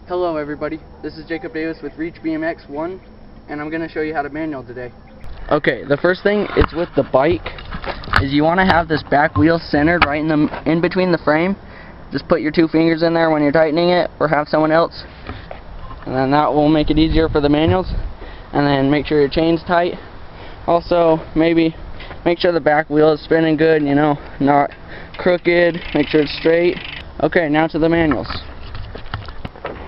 Hello everybody, this is Jacob Davis with Reach BMX 1, and I'm going to show you how to manual today. Okay, the first thing is with the bike, is you want to have this back wheel centered right in between the frame. Just put your two fingers in there when you're tightening it, or have someone else, and then that will make it easier for the manuals. And then make sure your chain's tight. Also, maybe make sure the back wheel is spinning good, you know, not crooked, make sure it's straight. Okay, now to the manuals.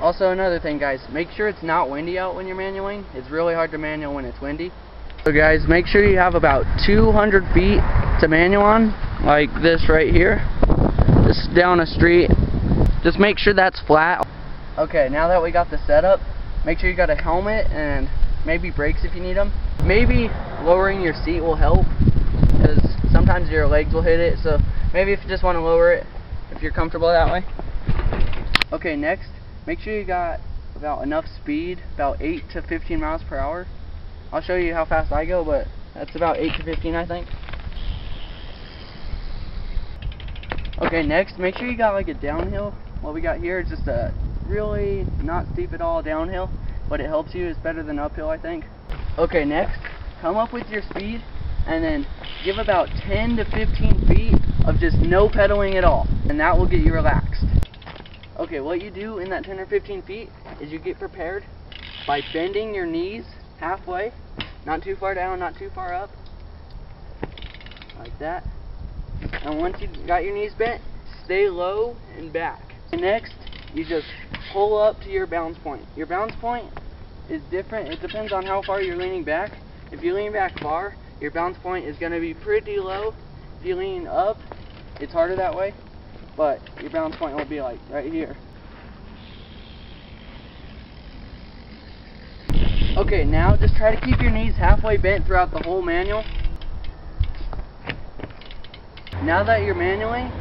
Also, another thing guys, make sure it's not windy out when you're manualing. It's really hard to manual when it's windy. So guys, make sure you have about 200 feet to manual on, like this right here. Just down a street. Just make sure that's flat. Okay, now that we got the setup, make sure you got a helmet and maybe brakes if you need them. Maybe lowering your seat will help, because sometimes your legs will hit it. So maybe if you just want to lower it, if you're comfortable that way. Okay, next, make sure you got about enough speed, about 8 to 15 miles per hour. I'll show you how fast I go, but that's about 8 to 15 I think. Okay, next, make sure you got like a downhill. What we got here is just a really not steep at all downhill, but it helps you. It's better than uphill I think. Okay, next, come up with your speed and then give about 10 to 15 feet of just no pedaling at all, and that will get you relaxed. Okay, what you do in that 10 or 15 feet is you get prepared by bending your knees halfway, not too far down, not too far up, like that. And once you got your knees bent, stay low and back. And next, you just pull up to your balance point. Your balance point is different. It depends on how far you're leaning back. If you lean back far, your balance point is going to be pretty low. If you lean up, it's harder that way, but your balance point will be like right here. Okay, now just try to keep your knees halfway bent throughout the whole manual. Now that you're manualing,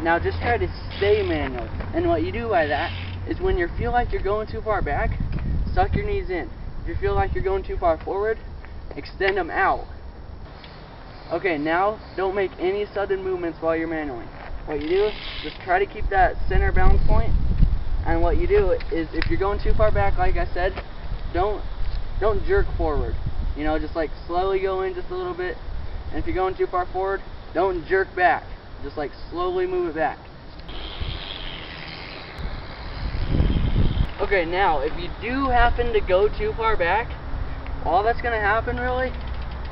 now just try to stay manual. And what you do by that is when you feel like you're going too far back, suck your knees in. If you feel like you're going too far forward, extend them out. Okay, now don't make any sudden movements while you're manualing. What you do is just try to keep that center balance point. And what you do is if you're going too far back, like I said, don't jerk forward. You know, just like slowly go in just a little bit. And if you're going too far forward, don't jerk back. Just like slowly move it back. Okay, now if you do happen to go too far back, all that's going to happen really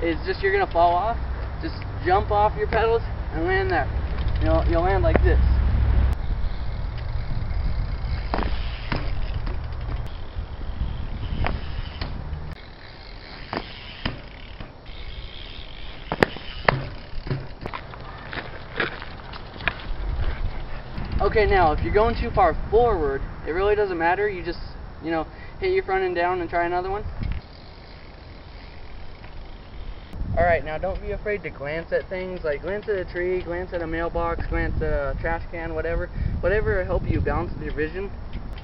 is just you're going to fall off. Just jump off your pedals and land there. You'll land like this. Okay, now if you're going too far forward, it really doesn't matter. You just, hit your front end down and try another one. Alright, now don't be afraid to glance at things, like glance at a tree, glance at a mailbox, glance at a trash can, whatever will help you balance with your vision.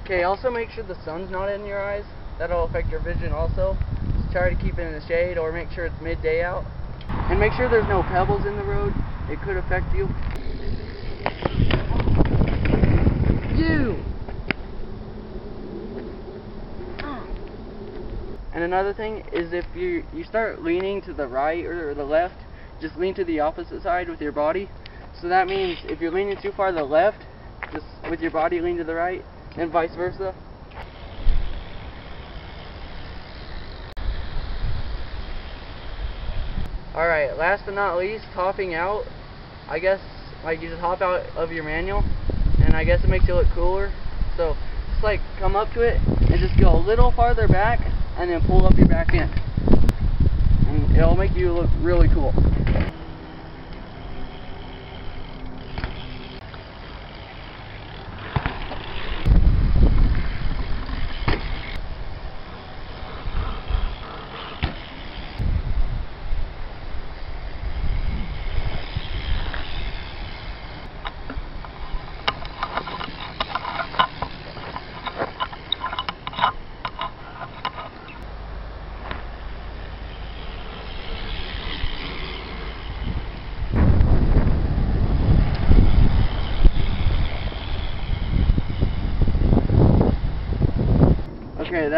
Okay, also make sure the sun's not in your eyes. That'll affect your vision also. Just try to keep it in the shade, or make sure it's midday out. And make sure there's no pebbles in the road. It could affect you. And another thing is if you start leaning to the right or the left, just lean to the opposite side with your body. So that means if you're leaning too far to the left, just with your body lean to the right, and vice versa. Alright, last but not least, hopping out. I guess like you just hop out of your manual, and I guess it makes you look cooler. So just like come up to it and just go a little farther back and then pull up your back end, and it'll make you look really cool.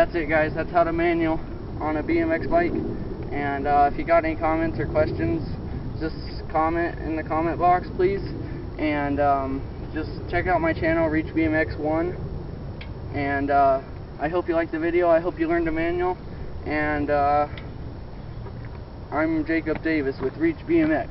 that's it, guys. That's how to manual on a BMX bike. And if you got any comments or questions, just comment in the comment box, please. And just check out my channel, Reach BMX 1. And I hope you liked the video. I hope you learned a manual. And I'm Jacob Davis with Reach BMX.